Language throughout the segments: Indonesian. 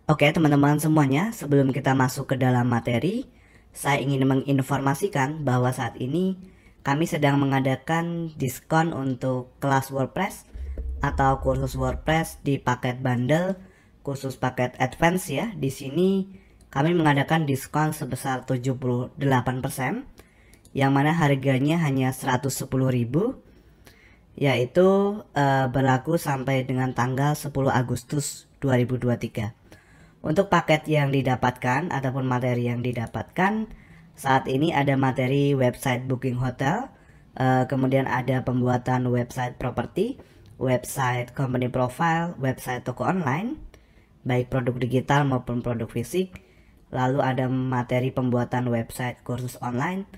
Oke teman-teman semuanya, sebelum kita masuk ke dalam materi, saya ingin menginformasikan bahwa saat ini kami sedang mengadakan diskon untuk kelas WordPress atau kursus WordPress di paket bundle khusus paket advance ya. Di sini kami mengadakan diskon sebesar 78%, yang mana harganya hanya 110.000, yaitu berlaku sampai dengan tanggal 10 Agustus 2023. Untuk paket yang didapatkan ataupun materi yang didapatkan saat ini ada materi website booking hotel, kemudian ada pembuatan website properti, website company profile, website toko online, baik produk digital maupun produk fisik. Lalu ada materi pembuatan website kursus online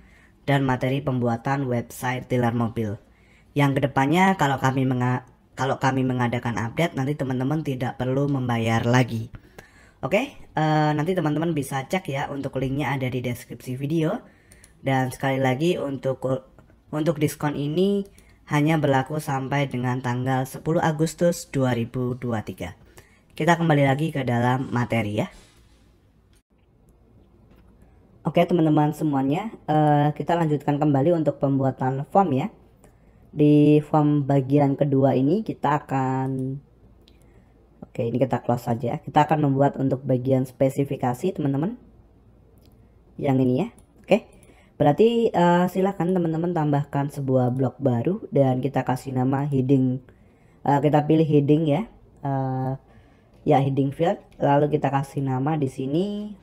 dan materi pembuatan website dealer mobil. Yang kedepannya kalau kami mengadakan update, nanti teman-teman tidak perlu membayar lagi. Oke, nanti teman-teman bisa cek ya, untuk linknya ada di deskripsi video. Dan sekali lagi untuk diskon ini hanya berlaku sampai dengan tanggal 10 Agustus 2023. Kita kembali lagi ke dalam materi ya. Oke teman-teman semuanya, kita lanjutkan kembali untuk pembuatan form ya. Di form bagian kedua ini kita akan, oke ini kita close saja. Kita akan membuat untuk bagian spesifikasi teman-teman, yang ini ya. Oke, berarti silakan teman-teman tambahkan sebuah blok baru dan kita kasih nama heading. Kita pilih heading ya, ya heading field. Lalu kita kasih nama di sini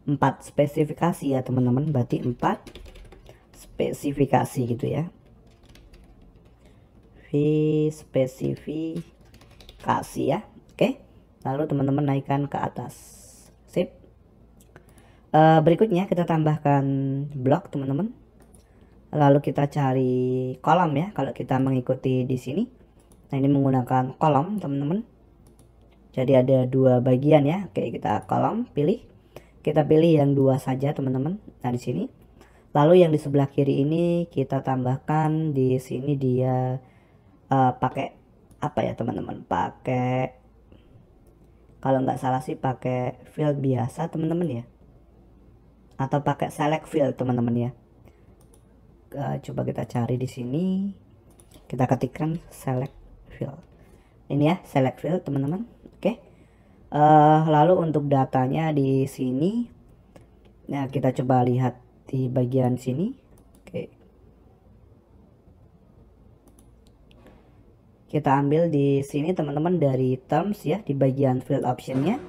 4 spesifikasi ya teman-teman, berarti 4 spesifikasi gitu ya. Spesifikasi ya. Oke, lalu teman-teman naikkan ke atas. Sip. Berikutnya kita tambahkan blok teman-teman, lalu kita cari kolom ya kalau kita mengikuti di sini. Nah ini menggunakan kolom teman-teman, jadi ada 2 bagian ya. Oke, kita kolom kita pilih yang 2 saja teman-teman. Nah di sini, lalu yang di sebelah kiri ini kita tambahkan di sini dia pakai apa ya teman-teman, pakai, kalau nggak salah sih pakai field biasa teman-teman ya, atau pakai select field teman-teman ya. Coba kita cari di sini, kita ketikkan select field ini ya, select field teman-teman. Oke, lalu untuk datanya di sini, nah kita coba lihat di bagian sini. Oke, kita ambil di sini teman-teman dari terms ya, di bagian field optionnya.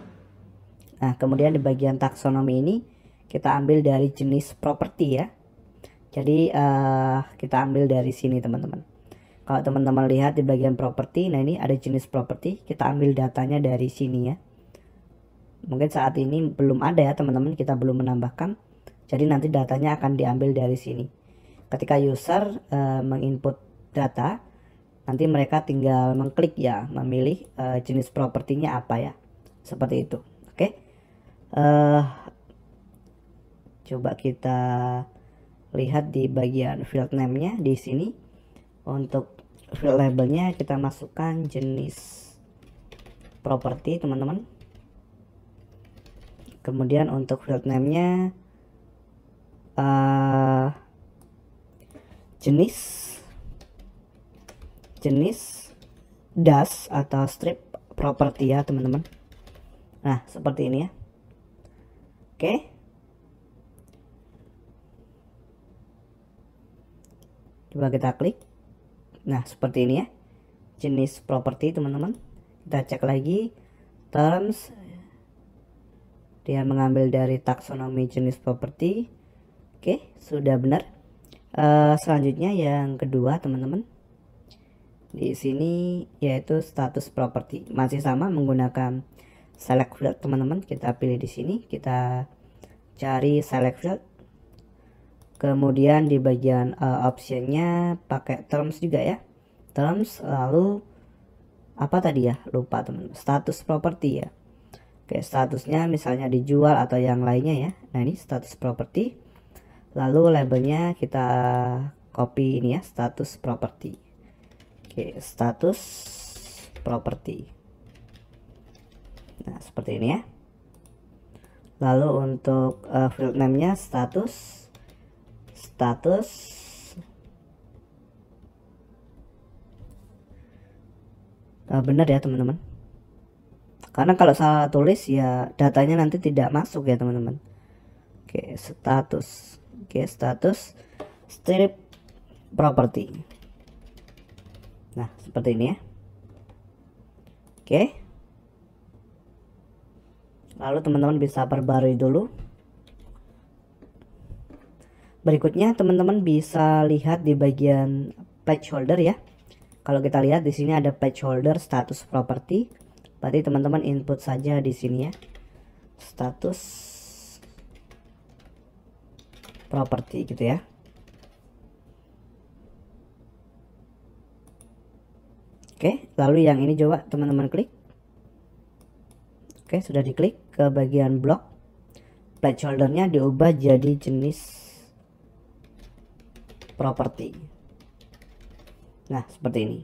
Nah kemudian di bagian taksonomi ini kita ambil dari jenis properti ya. Jadi kita ambil dari sini teman-teman. Kalau teman-teman lihat di bagian properti, nah ini ada jenis properti, kita ambil datanya dari sini ya. Mungkin saat ini belum ada ya teman-teman, kita belum menambahkan, jadi nanti datanya akan diambil dari sini. Ketika user menginput data, nanti mereka tinggal mengklik ya, memilih jenis propertinya apa ya, seperti itu. Oke, coba kita lihat di bagian field name-nya di sini. Untuk field labelnya kita masukkan jenis properti teman-teman. Kemudian untuk field name-nya jenis dash atau strip property ya teman-teman. Nah seperti ini ya. Oke, coba kita klik. Nah seperti ini ya, jenis properti teman-teman. Kita cek lagi terms, dia mengambil dari taksonomi jenis properti. Oke, sudah benar. Selanjutnya yang kedua teman-teman, di sini yaitu status properti, masih sama menggunakan select field teman-teman. Kita pilih di sini, kita cari select field, kemudian di bagian optionnya pakai terms juga ya, terms, lalu apa tadi ya, lupa teman-teman, status properti ya. Oke, statusnya misalnya dijual atau yang lainnya ya. Nah ini status properti, lalu labelnya kita copy ini ya, status properti. Oke, status properti. Nah, seperti ini ya. Lalu untuk field name-nya status benar ya teman-teman, karena kalau salah tulis ya datanya nanti tidak masuk ya teman-teman. Oke, status strip property. Nah, seperti ini ya. Oke, lalu teman-teman bisa perbarui dulu. Berikutnya teman-teman bisa lihat di bagian placeholder ya. Kalau kita lihat di sini ada placeholder status property. Berarti teman-teman input saja di sini ya. Status property gitu ya. Oke, lalu yang ini coba teman-teman klik. Oke, sudah diklik ke bagian blok. Placeholdernya diubah jadi jenis property. Nah, seperti ini.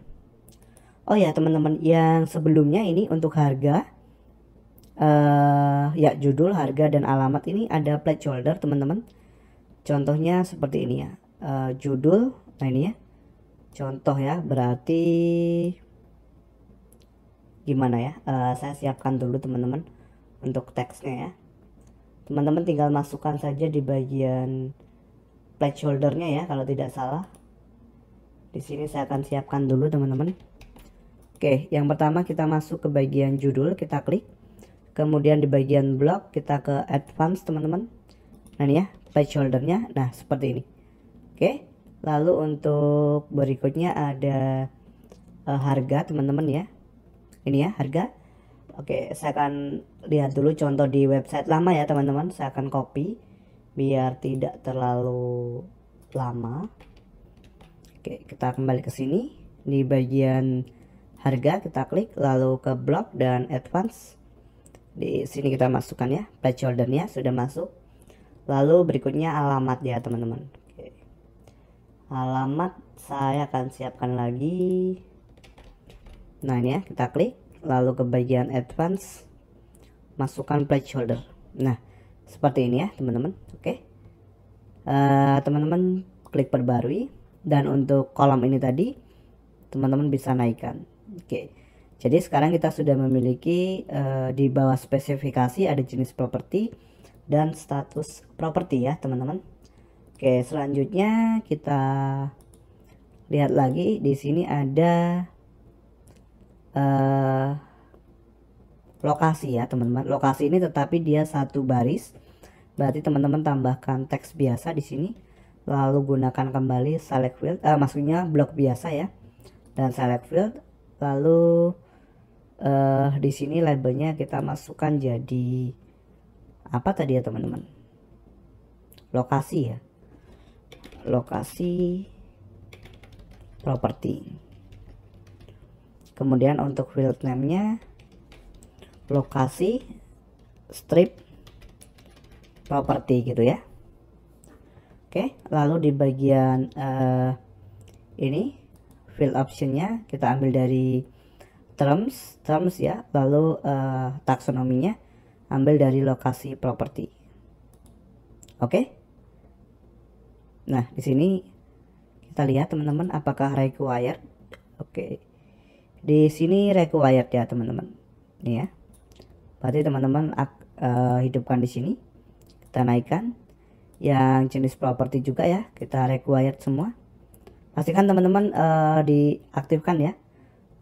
Oh ya teman-teman, yang sebelumnya ini untuk harga, ya judul, harga, dan alamat ini ada placeholder teman-teman. Contohnya seperti ini ya, judul. Nah ini ya, contoh ya, berarti gimana ya, saya siapkan dulu teman-teman untuk teksnya ya. Teman-teman tinggal masukkan saja di bagian placeholdernya ya, kalau tidak salah. Di sini saya akan siapkan dulu teman-teman. Oke, yang pertama kita masuk ke bagian judul, kita klik. Kemudian di bagian blok kita ke advance teman-teman. Nah ini ya, placeholdernya. Nah seperti ini. Oke, lalu untuk berikutnya ada harga teman-teman ya. Ini ya, harga. Oke, saya akan lihat dulu contoh di website lama ya teman-teman. Saya akan copy biar tidak terlalu lama. Oke, kita kembali ke sini. Di bagian harga kita klik, lalu ke blok dan advance. Di sini kita masukkan ya, placeholdernya sudah masuk. Lalu berikutnya alamat ya teman-teman. Oke. Alamat saya akan siapkan lagi. Nah ini ya, kita klik, lalu ke bagian advance, masukkan placeholder. Nah seperti ini ya teman-teman. Oke, teman-teman klik perbarui, dan untuk kolom ini tadi teman-teman bisa naikkan. Oke, jadi sekarang kita sudah memiliki di bawah spesifikasi ada jenis properti dan status properti ya teman-teman. Oke, selanjutnya kita lihat lagi di sini ada lokasi ya teman-teman. Lokasi ini tetapi dia satu baris, berarti teman-teman tambahkan teks biasa di sini, lalu gunakan kembali select field, maksudnya blok biasa ya, dan select field. Lalu di sini labelnya kita masukkan jadi apa tadi ya teman-teman, lokasi ya, lokasi property. Kemudian untuk field name-nya lokasi strip property gitu ya. Oke, lalu di bagian ini field optionnya kita ambil dari terms ya, lalu taksonominya ambil dari lokasi property. Oke. Nah di sini kita lihat teman-teman apakah required. Oke, di sini required ya teman-teman. Ini ya, berarti teman-teman hidupkan di sini, kita naikkan. Yang jenis property juga ya, kita required semua. Pastikan teman-teman diaktifkan ya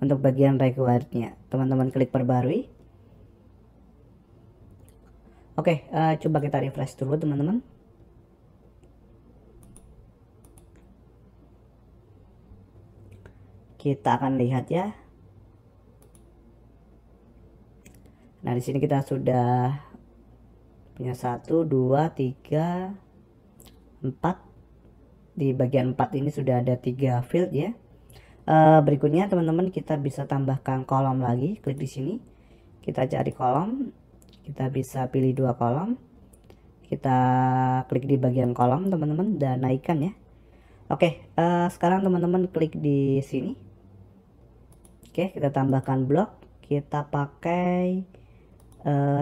untuk bagian requirednya. Teman-teman klik perbarui. Oke, coba kita refresh dulu teman-teman. Kita akan lihat ya. Nah di sini kita sudah punya 1, 2, 3, 4. Di bagian 4 ini sudah ada 3 field ya. Berikutnya teman-teman kita bisa tambahkan kolom lagi. Klik di sini, kita cari kolom, kita bisa pilih 2 kolom, kita klik di bagian kolom teman-teman dan naikkan ya. Oke, sekarang teman-teman klik di sini. Oke, kita tambahkan blok, kita pakai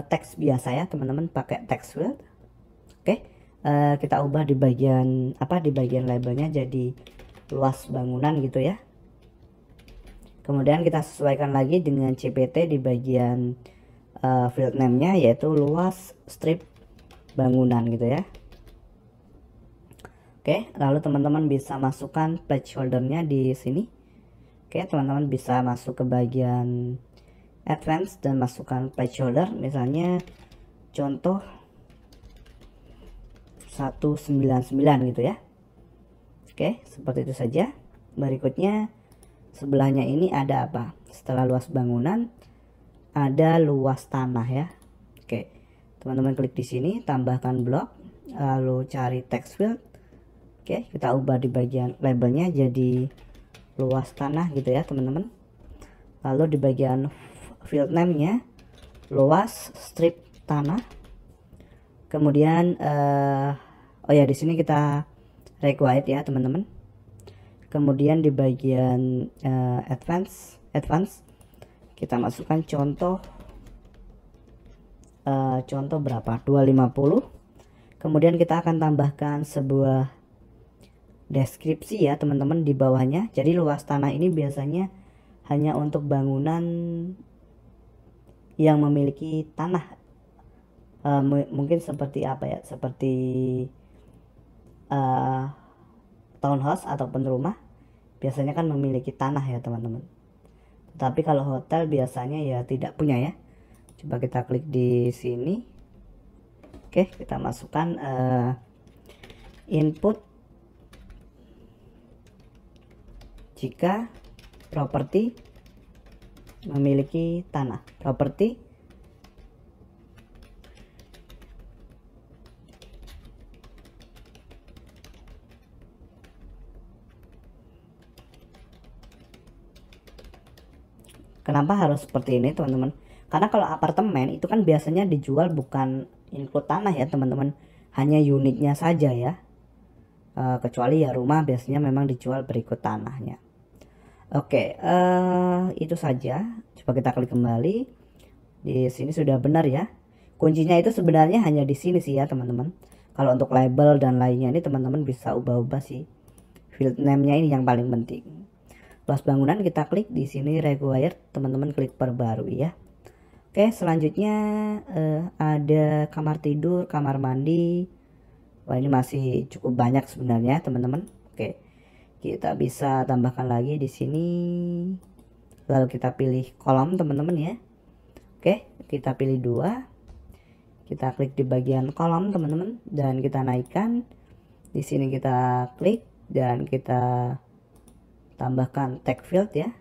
teks biasa ya teman-teman, pakai text field. Oke, kita ubah di bagian labelnya jadi luas bangunan gitu ya. Kemudian kita sesuaikan lagi dengan CPT di bagian field name-nya, yaitu luas strip bangunan gitu ya. Oke, lalu teman-teman bisa masukkan placeholder-nya di sini. Oke, teman-teman bisa masuk ke bagian advance dan masukkan placeholder, misalnya contoh 199 gitu ya. Oke, seperti itu saja. Berikutnya sebelahnya ini ada apa? Setelah luas bangunan ada luas tanah ya. Oke, teman-teman klik di sini, tambahkan blok, lalu cari text field. Oke, kita ubah di bagian labelnya jadi luas tanah gitu ya teman-teman. Lalu di bagian field name-nya luas strip tanah. Kemudian oh ya, di sini kita required ya teman-teman. Kemudian di bagian advance kita masukkan contoh berapa, 250. Kemudian kita akan tambahkan sebuah deskripsi ya teman-teman di bawahnya. Jadi luas tanah ini biasanya hanya untuk bangunan yang memiliki tanah, mungkin seperti apa ya, seperti townhouse ataupun rumah biasanya kan memiliki tanah ya teman-teman. Tapi kalau hotel biasanya ya tidak punya ya. Coba kita klik di sini. Oke, kita masukkan input jika properti memiliki tanah. Properti kenapa harus seperti ini teman-teman? Karena kalau apartemen itu kan biasanya dijual bukan include tanah ya teman-teman, hanya unitnya saja ya. Kecuali ya rumah biasanya memang dijual berikut tanahnya. Oke, itu saja. Coba kita klik kembali. Di sini sudah benar ya. Kuncinya itu sebenarnya hanya di sini sih ya teman-teman. Kalau untuk label dan lainnya ini teman-teman bisa ubah-ubah sih. Field name-nya ini yang paling penting. Luas bangunan kita klik di sini required, teman-teman klik perbarui ya. Oke, selanjutnya ada kamar tidur, kamar mandi. Wah, ini masih cukup banyak sebenarnya teman-teman. Oke, kita bisa tambahkan lagi di sini. Lalu kita pilih kolom teman-teman ya. Oke, kita pilih 2. Kita klik di bagian kolom teman-teman dan kita naikkan. Di sini kita klik dan kita tambahkan tag field ya.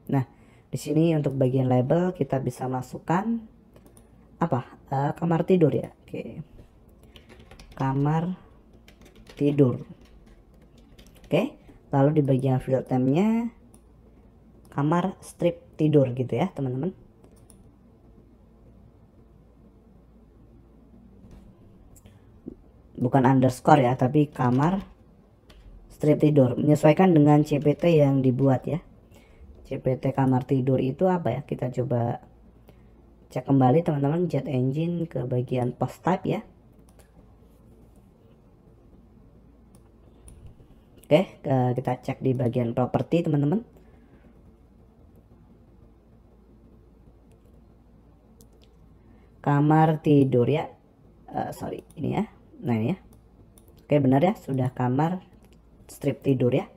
Nah, di sini untuk bagian label kita bisa masukkan apa? Kamar tidur ya. Oke. Kamar tidur. Oke, lalu di bagian field name-nya kamar strip tidur gitu ya teman-teman. Bukan underscore ya, tapi kamar strip tidur, menyesuaikan dengan CPT yang dibuat ya. CPT kamar tidur itu apa ya? Kita coba cek kembali teman-teman, Jet Engine ke bagian post type ya. Oke, kita cek di bagian properti teman-teman. Kamar tidur ya. Sorry, ini ya. Nah ini ya. Oke, benar ya, sudah kamar strip tidur ya.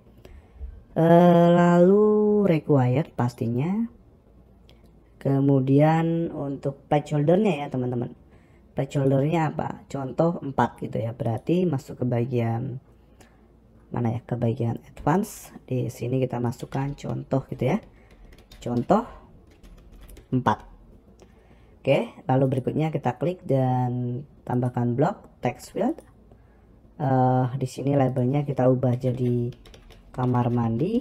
Lalu required pastinya. Kemudian untuk placeholder-nya ya teman-teman. Placeholder-nya apa? Contoh 4 gitu ya. Berarti masuk ke bagian mana ya? Ke bagian advance. Di sini kita masukkan contoh gitu ya. Contoh 4. Oke, lalu berikutnya kita klik dan tambahkan blok text field. Di sini labelnya kita ubah jadi kamar mandi.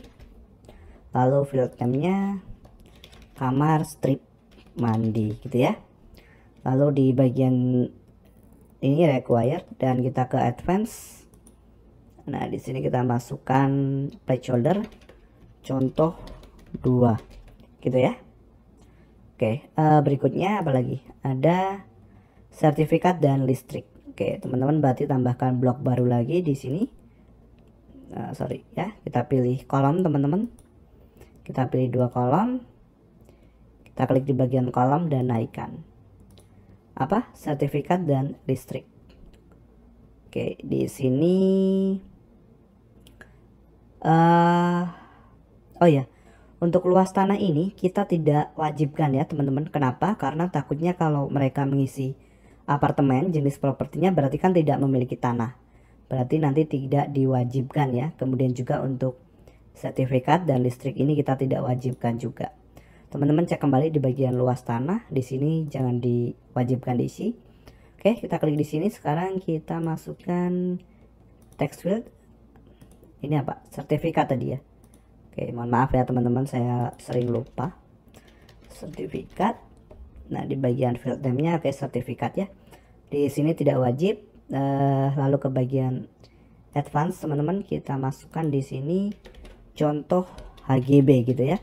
Lalu field name-nya kamar strip mandi gitu ya. Lalu di bagian ini required dan kita ke advance. Nah, di sini kita masukkan placeholder contoh 2 gitu ya. Oke, berikutnya apa lagi? Ada sertifikat dan listrik. Oke, teman-teman berarti tambahkan blok baru lagi di sini. Sorry ya, kita pilih kolom teman-teman. Kita pilih 2 kolom. Kita klik di bagian kolom dan naikkan. Apa? Sertifikat dan listrik. Oke, di sini oh ya, untuk luas tanah ini kita tidak wajibkan ya teman-teman. Kenapa? Karena takutnya kalau mereka mengisi apartemen jenis propertinya berarti kan tidak memiliki tanah. Berarti nanti tidak diwajibkan ya. Kemudian juga untuk sertifikat dan listrik ini kita tidak wajibkan juga. Teman-teman cek kembali di bagian luas tanah. Di sini jangan diwajibkan diisi. Oke, kita klik di sini. Sekarang kita masukkan text field. Ini apa? Sertifikat tadi ya. Oke, mohon maaf ya teman-teman, saya sering lupa. Sertifikat. Nah, di bagian field name-nya oke, sertifikat ya. Di sini tidak wajib. Lalu ke bagian advance teman-teman, kita masukkan di sini contoh HGB gitu ya.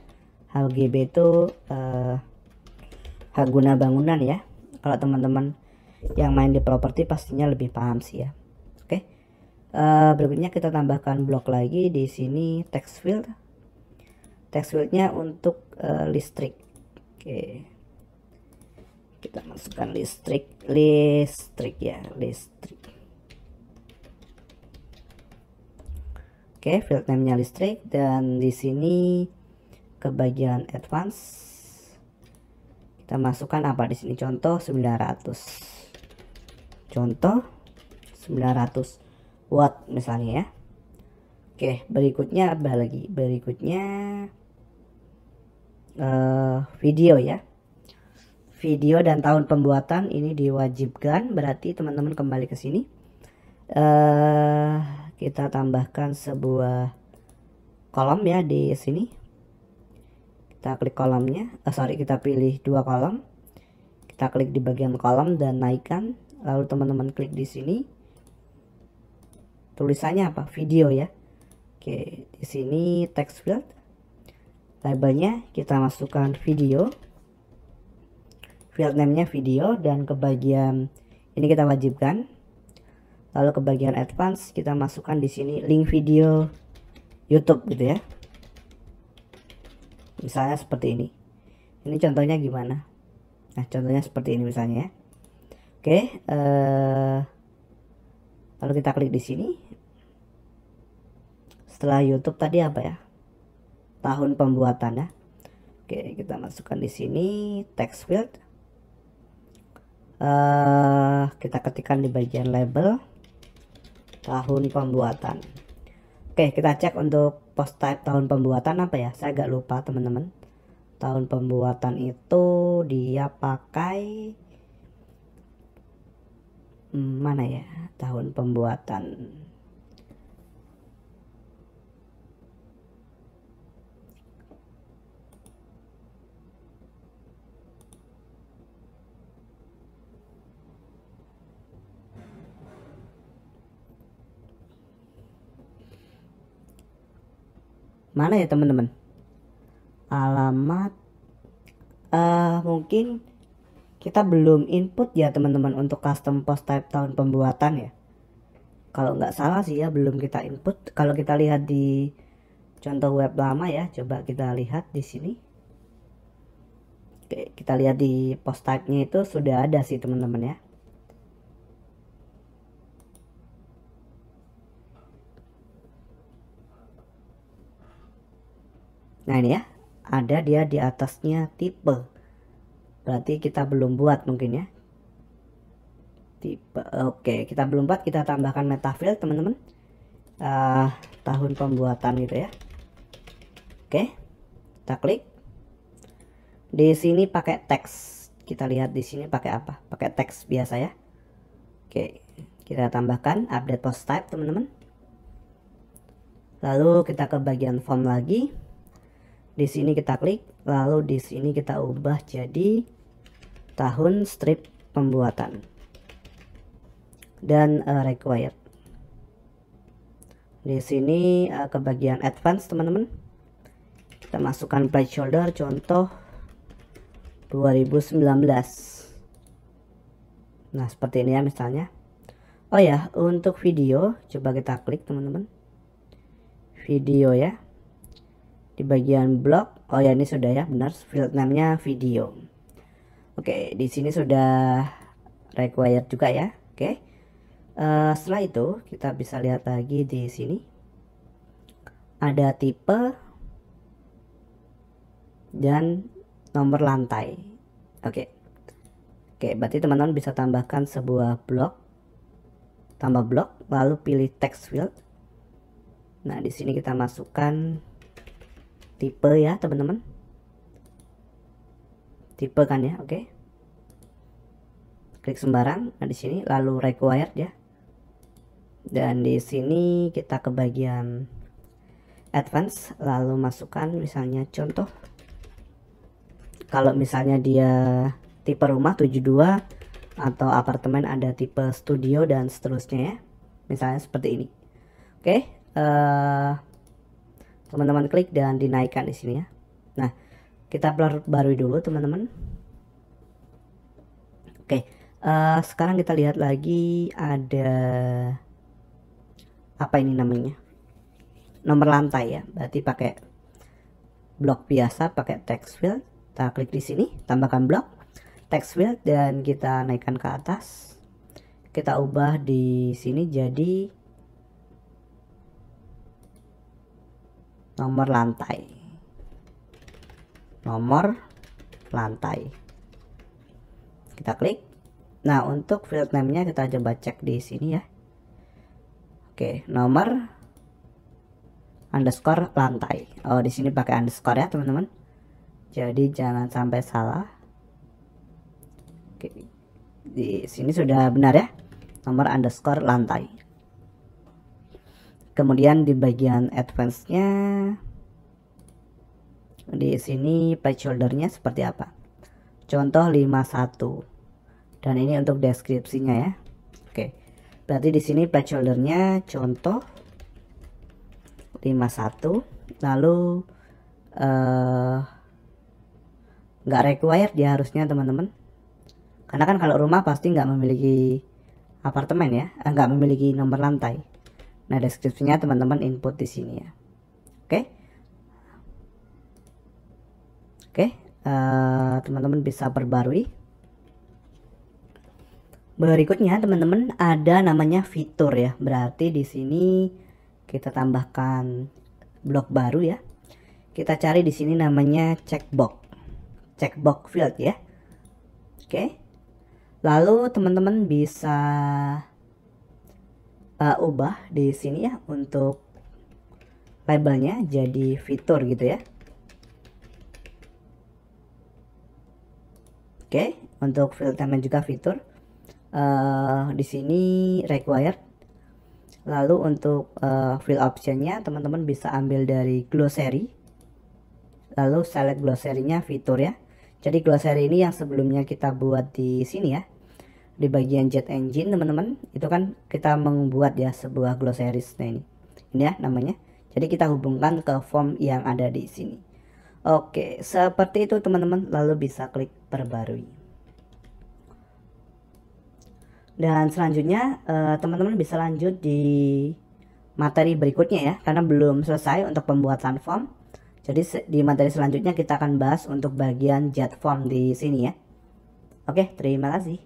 HGB itu hak guna bangunan ya. Kalau teman-teman yang main di properti pastinya lebih paham sih ya. Oke. Berikutnya kita tambahkan blok lagi di sini text field. Text fieldnya untuk listrik. Oke, kita masukkan listrik ya, listrik. Oke, field name-nya listrik, dan di sini ke bagian advance kita masukkan apa di sini? Contoh 900. Contoh 900 watt misalnya ya. Oke, berikutnya apa lagi? Berikutnya video ya. Video dan tahun pembuatan ini diwajibkan, berarti teman-teman kembali ke sini. Kita tambahkan sebuah kolom ya di sini. Kita klik kolomnya. Kita pilih 2 kolom. Kita klik di bagian kolom dan naikkan. Lalu teman-teman klik di sini. Tulisannya apa? Video ya. Oke, di sini text field. Labelnya kita masukkan video. Field name-nya video, dan ke bagian ini kita wajibkan. Lalu ke bagian advance kita masukkan di sini link video YouTube gitu ya. Misalnya seperti ini. Ini contohnya gimana? Nah, contohnya seperti ini misalnya ya. Oke, lalu kita klik di sini. Setelah YouTube tadi apa ya? Tahun pembuatan ya. Oke, kita masukkan di sini text field. Kita ketikkan di bagian label tahun pembuatan. Oke, kita cek untuk post type tahun pembuatan apa ya? Saya agak lupa teman-teman. Tahun pembuatan itu dia pakai mana ya? Tahun pembuatan. Mana ya teman-teman? Alamat mungkin kita belum input ya teman-teman untuk custom post type tahun pembuatan ya. Kalau nggak salah sih ya belum kita input. Kalau kita lihat di contoh web lama ya, coba kita lihat di sini. Oke, kita lihat di post type-nya itu sudah ada sih teman-teman ya. Nah ini ya, ada dia di atasnya tipe. Berarti kita belum buat mungkin ya. Tipe. Oke, kita belum buat, kita tambahkan meta field teman-teman. Tahun pembuatan gitu ya. Oke, kita klik. Di sini pakai teks. Kita lihat di sini pakai apa? Pakai teks biasa ya. Oke, kita tambahkan update post type teman-teman. Lalu kita ke bagian form lagi. Di sini kita klik, lalu di sini kita ubah jadi tahun strip pembuatan dan required. Di sini ke bagian advance teman-teman, kita masukkan placeholder contoh 2019. Nah, seperti ini ya misalnya. Oh ya, untuk video coba kita klik teman-teman. Video ya. Di bagian blog. Oh ya, ini sudah ya, benar, field name-nya video. Oke, di sini sudah required juga ya. Oke. Setelah itu kita bisa lihat lagi di sini. Ada tipe dan nomor lantai. Oke. Oke, berarti teman-teman bisa tambahkan sebuah blok, tambah blok, lalu pilih text field. Nah, di sini kita masukkan tipe ya, teman-teman. Tipe kan ya, oke. Klik sembarang. Nah, di sini lalu required ya. Dan di sini kita ke bagian advance, lalu masukkan misalnya contoh. Kalau misalnya dia tipe rumah 72 atau apartemen ada tipe studio dan seterusnya ya, misalnya seperti ini. Oke, teman-teman klik dan dinaikkan di sini ya. Nah, kita perbarui dulu teman-teman. Oke, sekarang kita lihat lagi ada apa ini namanya, nomor lantai ya. Berarti pakai blok biasa, pakai text field. Kita klik di sini, tambahkan blok text field dan kita naikkan ke atas. Kita ubah di sini jadi nomor lantai. Nomor lantai. Kita klik. Nah, untuk field name-nya kita coba cek di sini ya. Oke, nomor underscore lantai. Oh, di sini pakai underscore ya, teman-teman. Jadi jangan sampai salah. Oke, di sini sudah benar ya, nomor underscore lantai. Kemudian di bagian advance-nya, di sini placeholder-nya seperti apa? Contoh 51. Dan ini untuk deskripsinya ya. Oke, berarti di sini placeholder-nya contoh 51. Lalu nggak required ya harusnya teman-teman. Karena kan kalau rumah pasti nggak memiliki apartemen ya, nggak memiliki nomor lantai. Nah, deskripsinya teman-teman input di sini ya. Oke, teman-teman bisa perbarui. Berikutnya teman-teman ada namanya fitur ya. Berarti di sini kita tambahkan blok baru ya. Kita cari di sini namanya checkbox field ya. Oke. Lalu teman-teman bisa ubah di sini ya untuk labelnya jadi fitur gitu ya. Oke, untuk field name juga fitur. Di sini required. Lalu untuk field optionnya teman-teman bisa ambil dari glossary. Lalu select glossary-nya fitur ya. Jadi glossary ini yang sebelumnya kita buat di sini ya. Di bagian Jet Engine teman-teman, itu kan kita membuat ya sebuah glossary. Nah ini ya namanya. Jadi kita hubungkan ke form yang ada di sini. Oke, seperti itu teman-teman. Lalu bisa klik perbarui. Dan selanjutnya teman-teman bisa lanjut di materi berikutnya ya, karena belum selesai untuk pembuatan form. Jadi di materi selanjutnya kita akan bahas untuk bagian jet form di sini ya. Oke, terima kasih.